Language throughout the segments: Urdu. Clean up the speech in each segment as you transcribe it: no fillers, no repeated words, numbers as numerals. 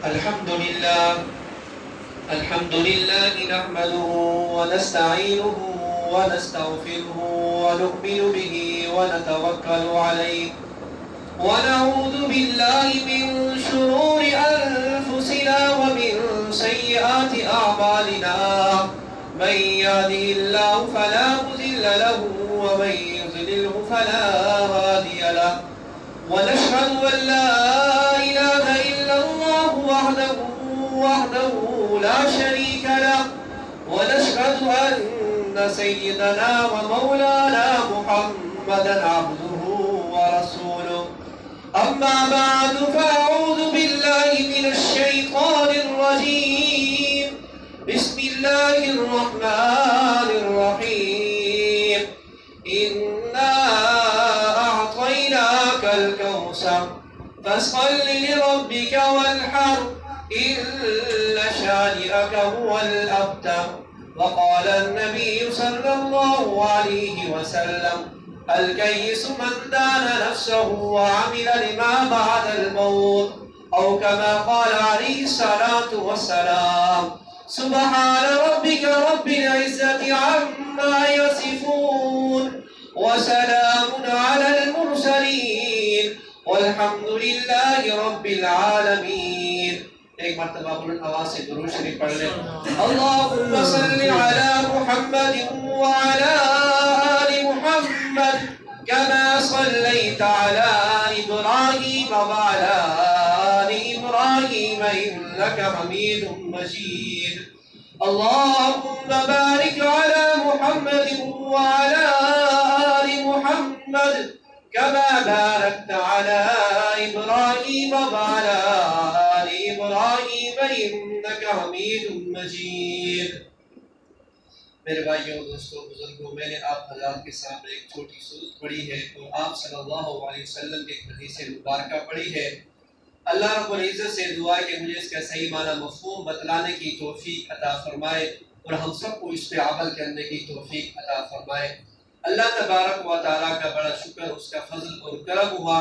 الحمد لله نحمده ونستعينه ونستغفره ونؤمن به ونتوكل عليه ونعوذ بالله من شرور أنفسنا ومن سيئات أعمالنا من يهده الله فلا مضل له ومن يضلله فلا هادي له ونشهد أن لا إله إلا الله وحده لا شريك له ونشهد أن سيدنا ومولانا محمدا عبده ورسوله أما بعد فأعوذ بالله من الشيطان الرجيم بسم الله الرحمن الرحيم إنا أعطيناك الكوثر فصل لربك وانحر إن شانئك هو الأبتر وقال النبي صلى الله عليه وسلم الكيس من دان نفسه وعمل لما بعد الموت أو كما قال عليه الصلاة والسلام سبحان ربك رب العزة عما يصفون وسلام على المرسلين والحمد لله رب العالمين. ایک مرتبہ بلند آواز سے درود شریف پڑھ لیں. اللهم صل على محمد وعلى آل محمد كما صليت على إبراهيم وعلى آل إبراهيم إنك حميد مجيد. اللهم بارك على محمد وعلى آل محمد كما باركت على إبراهيم وعلى آل إبراهيم إنك حميد مجيد. میرے بھائیوں دوستوں بزرگوں، میں نے آپ حضرات کے سامنے ایک چھوٹی سورت پڑھی ہے اور آپ صلی اللہ علیہ وسلم کی حدیث مبارکہ پڑھی ہے. اللہ رب العزت سے دعا ہے کہ مجھے اس کا صحیح معنی مفہوم بتلانے کی توفیق عطا فرمائے اور ہم سب کو اس پہ عمل کرنے کی توفیق عطا فرمائے. اللہ تبارک و تعالیٰ کا بڑا شکر، اس کا فضل اور کرم ہوا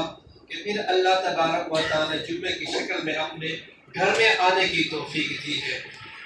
کہ پھر اللہ تبارک و تعالیٰ نے جمعے کی شکل میں اپنے گھر میں آنے کی توفیق دی ہے.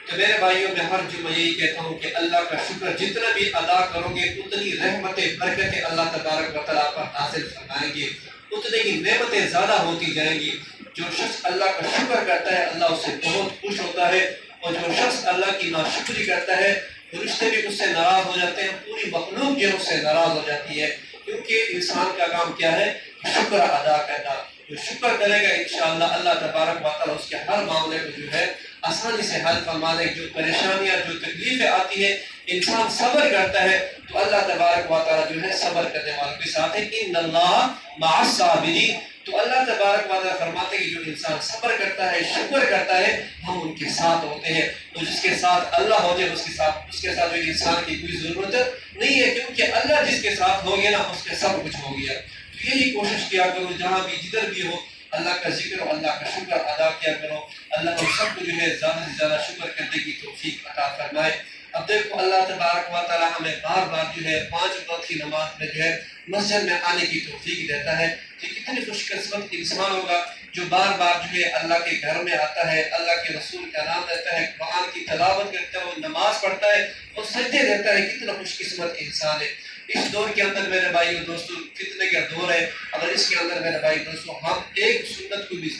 تو میرے بھائیوں میں ہر جمعہ یہی کہتا ہوں کہ اللہ کا شکر جتنا بھی ادا کرو گے اتنی رحمتیں برکتیں اللہ تبارک و تعالیٰ پر نازل فرمائیں گے، اتنی ہی نعمتیں زیادہ ہوتی جائیں گی. جو شخص اللہ کا شکر کرتا ہے اللہ اس سے بہت خوش ہوتا ہے، اور جو شخص اللہ کی ناشکری کرتا ہے فرشتے بھی اس سے ناراض ہو جاتے ہیں، پوری مخلوق جو اس سے ناراض ہو جاتی ہے. کیونکہ انسان کا کام کیا ہے؟ شکر ادا کرنا. جو شکر کرے گا انشاءاللہ اللہ تبارک و تعالیٰ اس کے ہر معاملے کو جو ہے آسانی سے حل فرما دے. جو پریشانیاں جو تکلیفیں آتی ہیں انسان صبر کرتا ہے تو اللہ تبارک و تعالیٰ جو ہے صبر کرنے والوں کے ساتھ ہے. ان اللہ مع الصابرین. تو اللہ تبارک و تعالیٰ فرماتے ہیں کہ جو انسان صبر کرتا ہے شکر کرتا ہے ہم ان کے ساتھ ہوتے ہیں. تو جس کے ساتھ اللہ ہو جائے اس کے ساتھ جو انسان کی کوئی ضرورت نہیں ہے، کیونکہ اللہ جس کے ساتھ ہو گیا نا اس کے سب کچھ ہو گیا. تو یہی کوشش کیا کرو جہاں بھی جدھر بھی ہو اللہ کا ذکر اور اللہ کا شکر ادا کیا کرو. اللہ ہم سب کو جو ہے زیادہ سے زیادہ شکر کرنے کی توفیق عطا فرمائے. اب دیکھو اللہ تبارک و تعالیٰ ہمیں بار بار جو ہے 5 وقت کی نماز میں جو ہے مسجد میں آنے کی توفیق دیتا ہے. کہ کتنی خوش قسمت انسان ہوگا جو بار بار جو ہے اللہ کے گھر میں آتا ہے، اللہ کے رسول کا نام لیتا ہے، قرآن کی تلاوت کرتا ہے، وہ نماز پڑھتا ہے اور سجدے دیتا ہے. کتنا خوش قسمت انسان ہے. اس دور کے اندر میرے بھائی دوستوں فتنے کا دور ہے. اگر اس کے اندر میرے بھائی دوستوں ہم ایک سنت کو بھی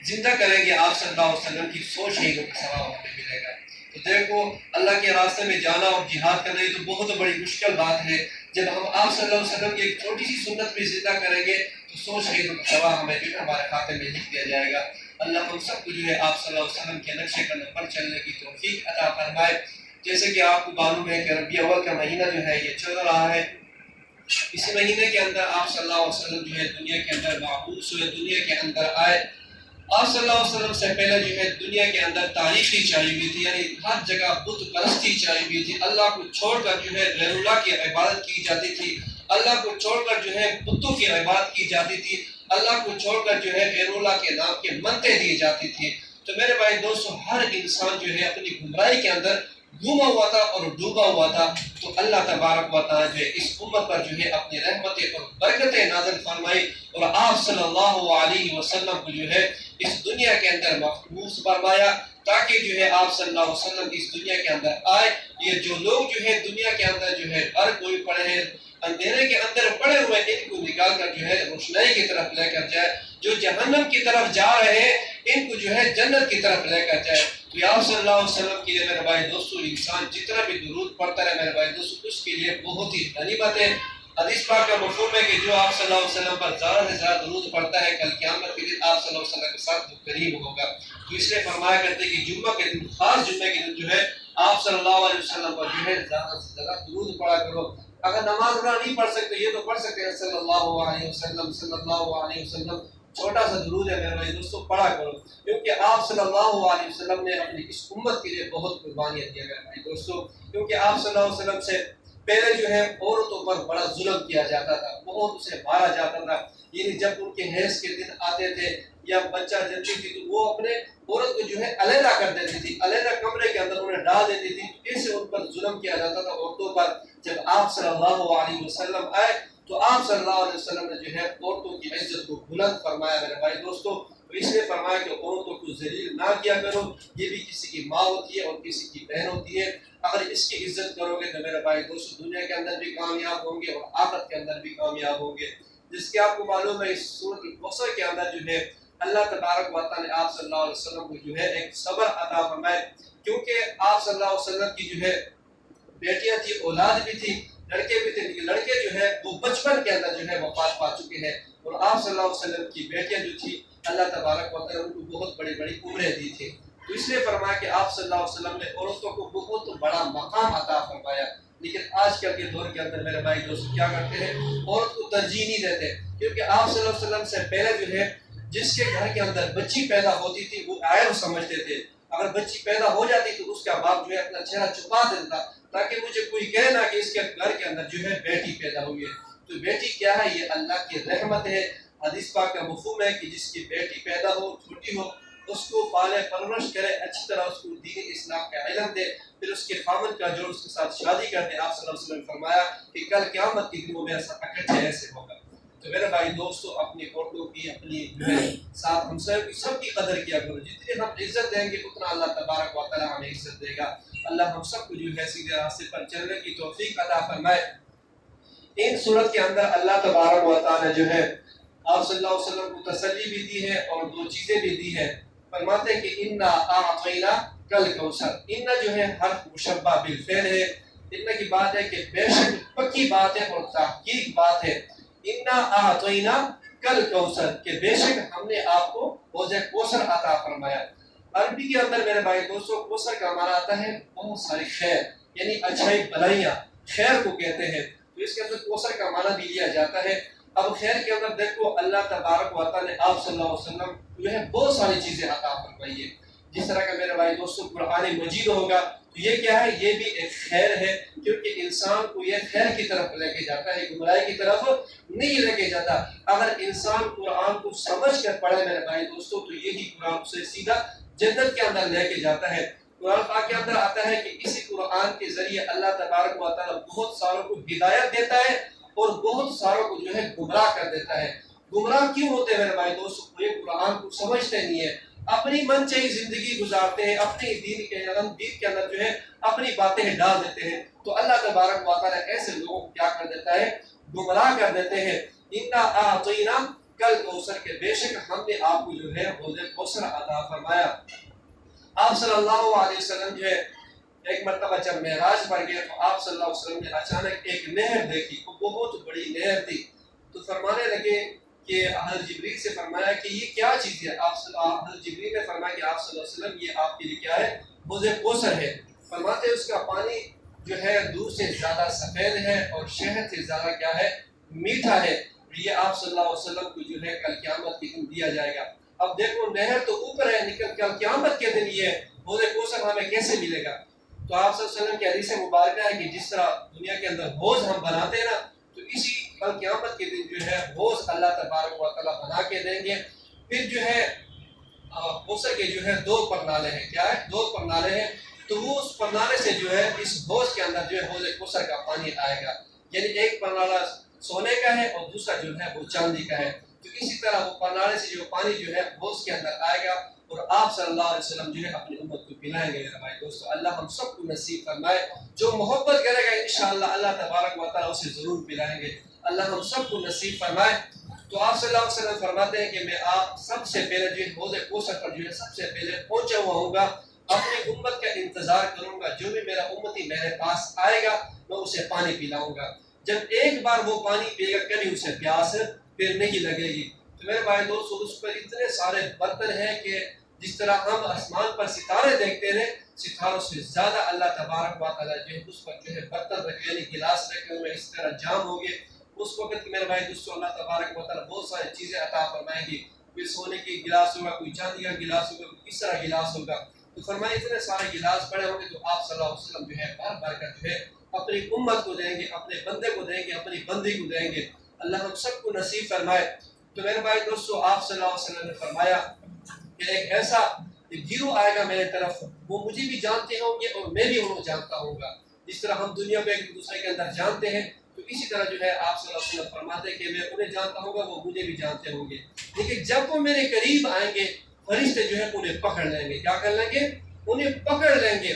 زندہ کریں گے آپ صلی اللہ علیہ وسلم کی 100 شہیدوں کا ثواب ہمیں ملے گا. تو دیکھو اللہ کے راستے میں جانا اور جہاد کرنا یہ تو بہت بڑی مشکل بات ہے. جب ہم آپ صلی اللہ علیہ وسلم کی ایک چھوٹی سی سنت بھی زندہ کریں گے تو 100 شہیدوں کا ثواب ہمیں جو ہے ہمارے کھاتے میں لکھ دیا جائے گا. اللہ ہم سب کو جو ہے آپ صلی اللہ علیہ وسلم کے نقشے قدم پر چلنے کی توفیق عطا فرمائے. جیسے کہ آپ کو معلوم ہے کہ ربیع الاول کا مہینہ جو ہے یہ چل رہا ہے. اسی مہینے کے اندر آپ صلی اللہ علیہ وسلم جو ہے دنیا کے اندر مبعوث ہوئے، دنیا کے اندر آئے. آپ صلی اللہ علیہ وسلم سے پہلے جو ہے دنیا کے اندر تاریخی چاہیے ہوئی تھی، یعنی ہر جگہ بت پرستی چاہیے ہوئی تھی. اللہ کو چھوڑ کر جو ہے غیر اللہ کی عبادت کی جاتی تھی. اللہ کو چھوڑ کر جو ہے بتوں کی عبادت کی جاتی تھی. اللہ کو چھوڑ کر جو ہے غیر اللہ کے نام کے منتیں دی جاتی تھی. تو میرے بھائی دوستو ہر انسان جو ہے اپنی گمراہی کے اندر گما ہوا تھا اور ڈوبا ہوا تھا. تو اللہ تبارک و تعالیٰ جو ہے اس امت پر جو ہے اپنی رحمتیں اور برکتیں نازل فرمائی اور آپ صلی اللہ علیہ وسلم کو جو ہے اس دنیا کے اندر محفوظ فرمایا تاکہ جو ہے آپ صلی اللہ علیہ وسلم اس دنیا کے اندر آئے. یہ جو لوگ جو ہے دنیا کے اندر جو ہے ہر کوئی پڑے ہیں اندھیرے کے اندر پڑے ہوئے ان کو نکال کر جو ہے روشنائی کی طرف لے کر جائے. جو جہنم کی طرف جا رہے ہیں ان کو جو ہے جنت کی طرف لے کر جائے. تو آپ صلی اللہ علیہ وسلم کے لیے میرے بھائی دوستو انسان جتنا بھی درود پڑھتا ہے میرے بھائی دوستو اس کے لیے بہت ہی غنیمت ہے. حدیث پاک کا مفہوم ہے کہ جو آپ صلی اللہ علیہ وسلم پر زیادہ سے زیادہ درود پڑھتا ہے کل قیامت کے دن آپ صلی اللہ علیہ وسلم کے ساتھ قریب ہوگا. تو اس لیے فرمایا کرتے ہیں کہ جمعہ کے دن خاص جمعہ کے دن جو ہے آپ صلی اللہ علیہ وسلم پر جو ہے زیادہ سے زیادہ درود پڑھا کرو. اگر نماز پڑھنا نہیں پڑھ سکتے یہ تو پڑھ سکتے ہیں صلی اللہ علیہ وسلم صلی اللہ علیہ وسلم. چھوٹا سا درود ہے میرے بھائی دوستو پڑھا کرو کیونکہ آپ صلی اللہ علیہ وسلم نے اپنی اس امت کے لیے بہت قربانیاں دی میرے بھائی دوستو. کیونکہ آپ صلی اللہ علیہ وسلم سے پہلے جو ہے عورتوں پر بڑا ظلم کیا جاتا تھا, بہت اسے مارا جاتا تھا. یعنی جب ان کے حیض کے دن آتے تھے یا بچہ جنتی تھی تو وہ اپنے عورت کو جو ہے علیحدہ کر دیتی تھی, علیحدہ کمرے کے اندر انہیں ڈال دیتی تھی. ایسے ان پر ظلم کیا جاتا تھا عورتوں پر. جب آپ صلی اللہ علیہ وسلم آئے تو آپ صلی اللہ علیہ وسلم نے جو ہے عورتوں کی عزت کو بلند فرمایا میرے بھائی دوستو. تو اس لیے فرمایا کہ عورتوں کو ذلیل نہ کیا کرو, یہ بھی کسی کی ماں ہوتی ہے اور کسی کی بہن ہوتی ہے. اگر اس کی عزت کرو گے تو میرے بھائی دوستو دنیا کے اندر بھی کامیاب ہوں گے اور آخرت کے اندر بھی کامیاب ہوں گے. جس کے آپ کو معلوم ہے اس سورۃ الکوثر کے اندر جو ہے اللہ تبارک و تعالیٰ نے آپ صلی اللہ علیہ وسلم کو جو ہے ایک صبر عطا فرمائے. کیونکہ آپ صلی اللہ علیہ وسلم کی جو ہے بیٹیاں تھی, اولاد بھی تھی, لڑکے بھی تھے. لڑکے جو ہے وہ بچپن کے اندر جو ہے وفات پا چکے ہیں اور آپ صلی اللہ علیہ وسلم کی بیٹیاں جو تھی اللہ تبارک و تعالیٰ ان کو بہت بڑی بڑی عمریں دی تھی. تو اس لیے فرمایا کہ آپ صلی اللہ علیہ وسلم نے عورتوں کو بہت بڑا مقام عطا فرمایا. لیکن آج کل کے دور کے اندر میرے بھائی دوست کیا کرتے ہیں, عورت کو ترجیح نہیں دیتے. کیونکہ آپ صلی اللہ علیہ وسلم سے پہلے جو ہے جس کے گھر کے اندر بچی پیدا ہوتی تھی وہ عیب سمجھتے تھے. اگر بچی پیدا ہو جاتی تو اس کا باپ جو ہے اپنا چہرہ چھپا دیتا تاکہ مجھے کوئی کہے نہ کہ اس کے گھر کے اندر جو ہے بیٹی پیدا ہوئی ہے. تو بیٹی کیا ہے, یہ اللہ کی رحمت ہے. حدیث پاک کا مفہوم ہے کہ جس کی بیٹی پیدا ہو چھوٹی ہو اس کو پالے پرورش کرے, اچھی طرح اس کو دین اسلام کا علم دے, پھر اس کے خامن کا جو اس کے ساتھ شادی کر دے. آپ صلی اللہ علیہ وسلم نے فرمایا کہ کل قیامت کے دن وہ میرے ساتھ اکٹھے ایسے ہوگا. تو میرے بھائی دوستو اپنی عورتوں کی اپنی ساتھ ہم سب کی قدر کیا کرو. جتنی ہم عزت دیں گے اتنا اللہ تبارک و تعالیٰ ہمیں عزت دے گا. اللہ ہم سب کو جو ہے سیدھے راستے پر چلنے کی توفیق عطا فرمائے. ان صورت کے اندر اللہ تبارک و تعالیٰ جو ہے آپ صلی اللہ علیہ وسلم کو تسلی بھی دی ہے اور دو چیزیں بھی دی ہے. فرماتے ہیں کہ انا اعطینا کل کوثر. انا جو ہے حرف مشبہ بالفعل ہے. انا کی بات ہے کہ بے شک پکی بات ہے اور تحقیق بات ہے. انا اعطینا کل کوثر کہ بے شک ہم نے آپ کو حوض کوثر عطا فرمایا. عربی کے اندر میرے بھائی دوستوں کوثر کا معنی آتا ہے بہت ساری خیر, یعنی اچھائی بھلائیاں خیر کو کہتے ہیں. تو اس کے اندر کوثر کا معنی بھی لیا جاتا ہے. اب خیر کے اندر دیکھو اللہ تبارک و تعالیٰ نے آپ صلی اللہ علیہ وسلم جو ہے بہت ساری چیزیں عطا فرمائی ہے. جس طرح کا میرے بھائی دوستوں قرآن مجید ہوگا تو یہ کیا ہے, یہ بھی ایک خیر ہے کیونکہ انسان کو یہ خیر کی طرف لے کے جاتا ہے, گمراہی کی طرف نہیں لے کے جاتا. اگر انسان قرآن کو سمجھ کر پڑھے میرے بھائی دوستوں تو یہی قرآن سے سیدھا جنت کے اندر لے کے جاتا ہے. قرآن پاک کے اندر آتا ہے کہ اسی قرآن کے ذریعے اللہ تبارک و تعالیٰ بہت ساروں کو ہدایت دیتا ہے اور بہت ساروں کو جو ہے گمراہ کر دیتا ہے. گمراہ کیوں ہوتے ہیں میرے بھائی دوستو, یہ قرآن کو سمجھتے نہیں ہے, اپنی من چاہی زندگی گزارتے ہیں, اپنی دین کے اندر جو ہے اپنی باتیں ڈال دیتے ہیں. تو اللہ تبارک و تعالیٰ ایسے لوگوں کو کیا کر دیتا ہے, گمراہ کر دیتے ہیں. انا اعطینا کل کوثر کے بے شک ہم نے آپ کو جو ہے حوض کوثر عطا فرمایا. آپ صلی اللہ علیہ وسلم جو ہے ایک مرتبہ جب معراج پر گئے تو آپ صلی اللہ علیہ وسلم نے اچانک ایک نہر دیکھی, وہ بہت بڑی نہر تھی. تو فرمانے لگے کہ حضرت جبریل سے فرمایا کہ یہ کیا چیز ہے. حضرت جبریل نے فرمایا کہ آپ صلی اللہ علیہ وسلم یہ آپ کے لیے کیا ہے, حوض کوثر ہے. فرماتے اس کا پانی جو ہے دودھ سے زیادہ سفید ہے اور شہد سے زیادہ کیا ہے, میٹھا ہے. یہ آپ صلی اللہ علیہ وسلم کو جو ہے کل قیامت کے دن دیا جائے گا. اب دیکھو نہر تو اوپر ہے, لیکن کل قیامت کے دن یہ حوض کوثر ہمیں کیسے ملے گا. تو آپ صلی اللہ علیہ وسلم کی حدیث مبارکہ ہے کہ جس طرح دنیا کے اندر حوض ہم بناتے ہیں نا, تو اسی کل قیامت کے دن جو ہے حوض اللہ تبارک و تعالیٰ بنا کے دیں گے. پھر جو ہے کوثر کے جو ہے دو پرنالے ہیں, کیا ہے, دو پرنالے ہیں. تو وہ اس پرنالے سے جو ہے اس حوض کے اندر جو ہے حوض کوثر کا پانی آئے گا. یعنی ایک پرنالہ سونے کا ہے اور دوسرا جو ہے وہ چاندی کا ہے. تو اسی طرح وہ پرنالے سے جو پانی جو ہے وہ اس کے اندر آئے گا اور آپ صلی اللہ علیہ وسلم جو ہے اپنی امت کو پلائیں گے میرے بھائی دوستو۔ اللہ ہم سب کو نصیب فرمائے، جو محبت کرے گا انشاءاللہ اللہ تبارک و تعالیٰ اسے ضرور پلائیں گے، اللہ ہم سب کو نصیب فرمائے۔ تو آپ صلی اللہ علیہ وسلم فرماتے ہیں کہ میں آپ سب سے پہلے جو ہے حوض کوثر پر جو ہے سب سے پہلے پہنچا ہوا ہوں گا، اپنی امت کا انتظار کروں گا، جو بھی میرا امتی میرے پاس آئے گا میں اسے پانی پلاؤں گا۔ جب ایک بار وہ پانی پیے گا کبھی اسے پیاس پھر نہیں لگے گی۔ تو میرے بھائی دوستو اس پر اتنے سارے برتن ہیں کہ جس طرح ہم آسمان پر ستارے دیکھتے ہیں، ستاروں سے زیادہ اللہ تبارک و تعالیٰ جو ہے اس پر جو ہے برتن رکھے یعنی گلاس رکھے ہوئے اس طرح جام ہو گئے۔ اس وقت میرے بھائی دوستو اللہ تبارک و تعالیٰ بہت ساری چیزیں عطا فرمائیں گی، کوئی سونے کی گلاس ہوگا، کوئی چاندی کا گلاس ہوگا، کوئی کس طرح گلاس ہوگا۔ تو فرمائے اتنے سارے گلاس پڑے ہوں گے تو آپ صلی اللہ علیہ وسلم جو ہے بار بار کر جو ہے اپنی امت کو دیں گے، اپنے بندے کو دیں گے، اپنی بندی کو دیں گے، اللہ ہم سب کو نصیب فرمائے۔ تو میرے بھائی دوستو آپ صلی اللہ علیہ وسلم نے فرمایا کہ ایک ایسا گروہ آئے گا میرے طرف، وہ مجھے بھی جانتے ہوں گے اور میں بھی انہوں جانتا ہوں گا، جس طرح ہم دنیا میں ایک دوسرے کے اندر جانتے ہیں تو اسی طرح جو ہے آپ صلی اللہ علیہ وسلم فرماتے ہیں کہ میں انہیں جانتا ہوں گا، وہ مجھے بھی جانتے ہوں گے، لیکن جب وہ میرے قریب آئیں گے فرشتے جو ہے انہیں پکڑ لیں گے۔ کیا کر لیں گے؟ انہیں پکڑ لیں گے۔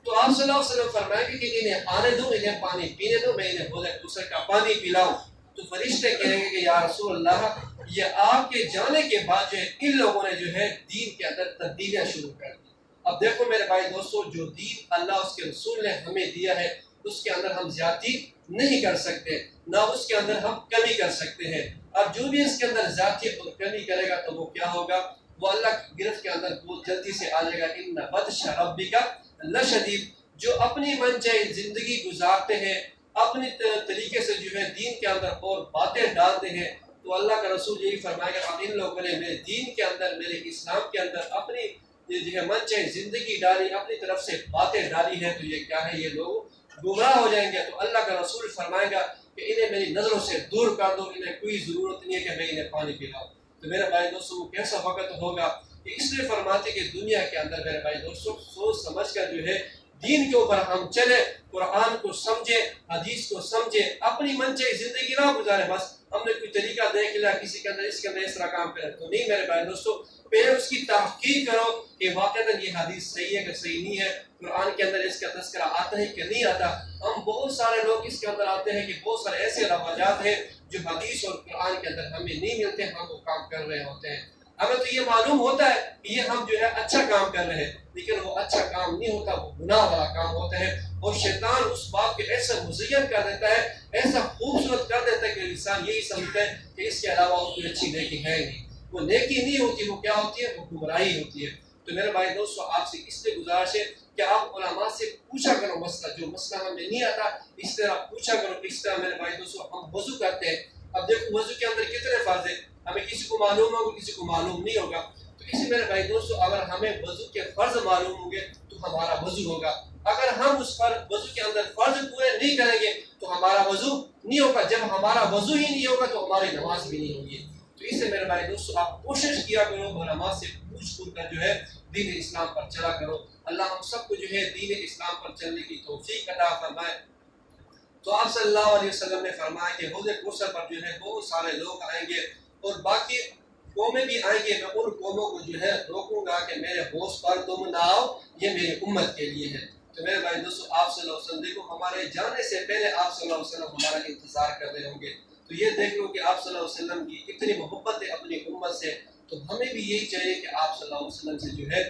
تو آپ صلی اللہ علیہ وسلم فرمائیں گے کہ انہیں آنے دو، انہیں پانی پینے دو، میں انہیں حوض کوثر کا پانی پلاؤں۔ تو فرشتے کہیں گے کہ یا رسول اللہ یہ آپ کے جانے کے بعد جو ہے ان لوگوں نے جو ہے دین کے اندر تبدیلیاں شروع کر دی۔ اب دیکھو میرے بھائی دوستو، جو دین اللہ اس کے رسول نے ہمیں دیا ہے اس کے اندر ہم زیادتی نہیں کر سکتے، نہ اس کے اندر ہم کمی کر سکتے ہیں۔ اب جو بھی اس کے اندر زیادتی اور کمی کرے گا تو وہ کیا ہوگا؟ وہ اللہ کی گرفت کے اندر بہت جلدی سے آ جائے گا۔ ان بطش ربک لشدید، جو اپنی من چاہے زندگی گزارتے ہیں، اپنی طریقے سے جو ہے دین کے اندر اور باتیں ڈالتے ہیں، تو اللہ کا رسول یہی فرمائے گا اب ان لوگوں نے میرے دین کے اندر، میرے اسلام کے اندر اپنی جو ہے من چاہے زندگی ڈالی، اپنی طرف سے باتیں ڈالی ہیں، تو یہ کیا ہے؟ یہ لوگ گمراہ ہو جائیں گے۔ تو اللہ کا رسول فرمائے گا کہ انہیں میری نظروں سے دور کر دو، انہیں کوئی ضرورت نہیں ہے کہ میں انہیں پانی پلاؤں۔ تو میرے بھائی دوستو وہ کیسا وقت ہوگا کہ اس لیے فرماتے کہ دنیا کے اندر میرے بھائی دوستو سوچ سمجھ کر جو ہے دین کے اوپر ہم چلے، قرآن کو سمجھے، حدیث کو سمجھے، اپنی من چاہے زندگی نہ گزارے بس ہم نے کوئی طریقہ دیکھ لیا کسی کے اندر اس کے اندر اس طرح کام کرے تو نہیں میرے بھائی دوستو، پہلے اس کی تحقیق کرو کہ واقعاً یہ حدیث صحیح ہے کہ صحیح نہیں ہے، قرآن کے اندر اس کا تذکرہ آتا ہے کہ نہیں آتا۔ ہم بہت سارے لوگ اس کے اندر آتے ہیں کہ بہت سارے ایسے رواجات ہیں جو حدیث اور قرآن کے اندر ہمیں نہیں ملتے، ہم وہ کام کر رہے ہوتے ہیں۔ ہمیں تو یہ معلوم ہوتا ہے کہ یہ ہم جو ہے اچھا کام کر رہے ہیں، لیکن وہ اچھا کام نہیں ہوتا، وہ گناہ والا کام ہوتا ہے، اور شیطان اس بات کو ایسا مزین کر دیتا ہے، ایسا خوبصورت کر دیتا ہے کہ انسان یہی سمجھتا ہے کہ اس کے علاوہ کوئی اچھی نیکی ہے نہیں۔ وہ نیکی نہیں ہوتی، وہ کیا ہوتی ہے؟ وہ گمراہی ہوتی ہے۔ تو میرے بھائی دوستو آپ سے اس لیے گزارش ہے کہ آپ علماء سے پوچھا کرو مسئلہ، جو مسئلہ ہمیں نہیں آتا اس طرح پوچھا کرو۔ اس طرح میرے بھائی دوستو ہم وضو کرتے ہیں، اب دیکھو وضو کے اندر کتنے فرض ہیں، ہمیں کسی کو معلوم ہوگا کسی کو معلوم نہیں ہوگا۔ تو اسی میرے بھائی دوستو اگر ہمیں وضو کے فرض معلوم ہوں گے تو ہمارا وضو ہوگا، اگر ہم اس پر وضو کے اندر فرض پورے نہیں کریں گے تو ہمارا وضو نہیں ہوگا، جب ہمارا وضو ہی نہیں ہوگا تو ہماری نماز بھی نہیں ہوگی۔ تو اس سے میرے بھائی دوستو آپ کوشش کیا کرو علماء سے پوچھ کر جو ہے دین اسلام پر چلا کرو۔ اللہ ہم سب کو جو ہے دین اسلام پر چلنے کی توفیق عطا فرمائے۔ تو آپ صلی اللہ علیہ وسلم نے فرمایا کہ حوض کوثر پر جو ہے بہت سارے لوگ آئیں گے اور باقی قومیں بھی آئیں گے، میں ان قوموں کو جو ہے روکوں گا کہ میرے حوض پر تم نہ آؤ، یہ میری امت کے لیے ہے۔ تو میرے بھائی دوستو آپ صلی اللہ علیہ وسلم دیکھو ہمارے جانے سے پہلے آپ صلی اللہ علیہ وسلم ہمارا انتظار کر رہے ہوں گے، تو یہ دیکھ لو کہ آپ صلی اللہ علیہ وسلم کی کتنی محبت ہے اپنی امت سے۔ تو ہمیں بھی یہی چاہیے کہ آپ صلی اللہ علیہ وسلم سے جو ہے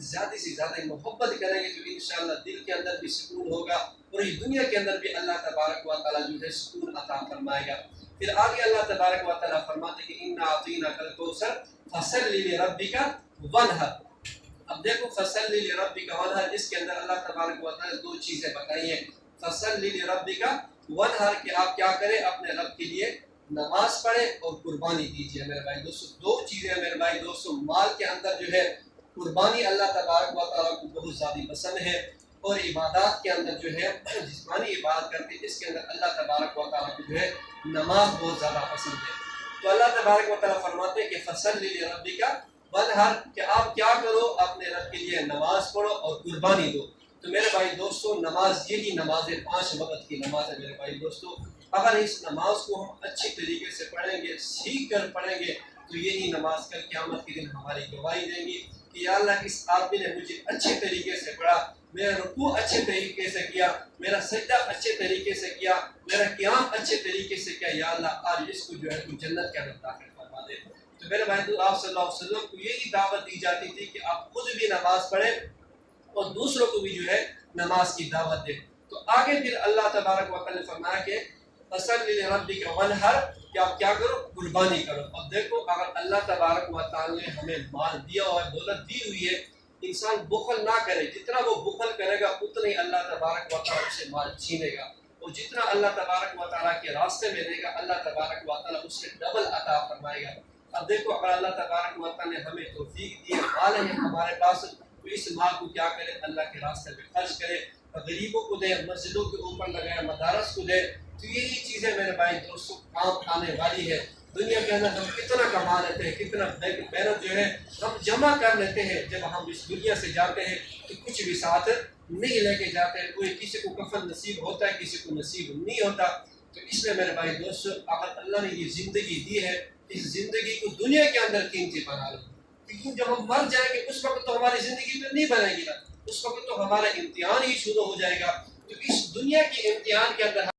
زیادہ سے زیادہ محبت کریں گے تو انشاءاللہ دل کے اندر بھی سکون ہوگا اور اس دنیا کے اندر بھی اللہ تبارک و تعالیٰ جو ہے سکون عطا فرمائے گا۔ پھر آگے اللہ تبارک و تعالیٰ فرماتے کہ اِنَّا أَعْطَيْنَاكَ الْكَوْثَرَ فَصَلِّ لِرَبِّكَ وَانْحَرْ۔ اب دیکھو فَصَلِّ لِرَبِّكَ وَانْحَرْ، اس کے اندر اللہ تبارک و تعالیٰ دو چیزیں بتائی ہیں، فَصَلِّ لِرَبِّكَ وَانْحَرْ کہ آپ کیا کریں؟ اپنے رب کے لیے نماز پڑھیں اور قربانی دیجیے۔ میرے بھائی دوستو دو چیزیں میرے بھائی دوستو، مال کے اندر جو ہے قربانی اللہ تبارک و تعالیٰ کو بہت زیادہ پسند ہے، اور عبادات کے اندر جو ہے جسمانی عبادت کرتے ہیں اس کے اندر اللہ تبارک و تعالیٰ کو جو ہے نماز بہت زیادہ پسند ہے۔ تو اللہ تبارک و تعالیٰ فرماتے ہیں کہ فصل لربک وانحر کہ آپ کیا کرو؟ اپنے رب کے لیے نماز پڑھو اور قربانی دو۔ تو میرے بھائی دوستو نماز یہی نماز ہے، 5 وقت کی نماز ہے میرے بھائی دوستو، اگر اس نماز کو ہم اچھی طریقے سے پڑھیں گے، سیکھ کر پڑھیں گے، تو یہی نماز کل قیامت کے دن ہماری گواہی دیں گی کہ یا اللہ اس آدمی نے مجھے اچھے طریقے سے پڑھا، میرا رکوع اچھے طریقے سے کیا، میرا سجدہ اچھے طریقے سے کیا، میرا قیام اچھے طریقے سے کیا، یا اللہ آج اس کو جو ہے تو جنت کے اندر داخل فرما دے۔ تو میرے بھائی تو آپ صلی اللہ علیہ وسلم کو یہی دعوت دی جاتی تھی کہ آپ خود بھی نماز پڑھیں اور دوسروں کو بھی جو ہے نماز کی دعوت دیں۔ تو آگے پھر اللہ تبارک و تعالی نے فرمایا کہ فصلی لربک وانحر، کہ آپ کیا کرو، قربانی کرو۔ اب دیکھو اگر اللہ تبارک و تعالی نے ہمیں مال دیا اور دولت دی ہوئی ہے، انسان بخل نہ کرے، جتنا وہ بخل کرے گا اتنا ہی اللہ تبارک و تعالی اسے مال چھینے گا، اور جتنا اللہ تبارک و تعالیٰ کے راستے میں دے گا اللہ تبارک و تعالیٰ اس سے ڈبل عطا فرمائے گا۔ اب دیکھو اگر اللہ تبارک و تعالیٰ نے ہمیں توفیق دی ہے، مال ہے ہمارے پاس، تو اس مال کو کیا کرے، اللہ کے راستے میں خرچ کرے، غریبوں کو دے، مسجدوں کے اوپر لگائے، مدارس کو دے۔ تو یہی چیزیں میرے بھائی دوستوں کام آنے والی ہے۔ دنیا کے اندر ہم کتنا کما لیتے ہیں، کتنا محنت جو ہے ہم جمع کر لیتے ہیں، جب ہم اس دنیا سے جاتے ہیں تو کچھ بھی ساتھ نہیں لے کے جاتے ہیں۔ کوئی کسی کو کفن نصیب ہوتا ہے، کسی کو نصیب نہیں ہوتا۔ تو اس لیے میرے بھائی دوستوں اگر اللہ نے یہ زندگی دی ہے، اس زندگی کو دنیا کے اندر قیمتی بنا لو، کیونکہ جب ہم مر جائیں گے اس وقت تو ہماری زندگی تو نہیں بنے گی نا، اس وقت تو ہمارا امتحان ہی شروع ہو جائے گا۔ تو اس دنیا کے امتحان کے اندر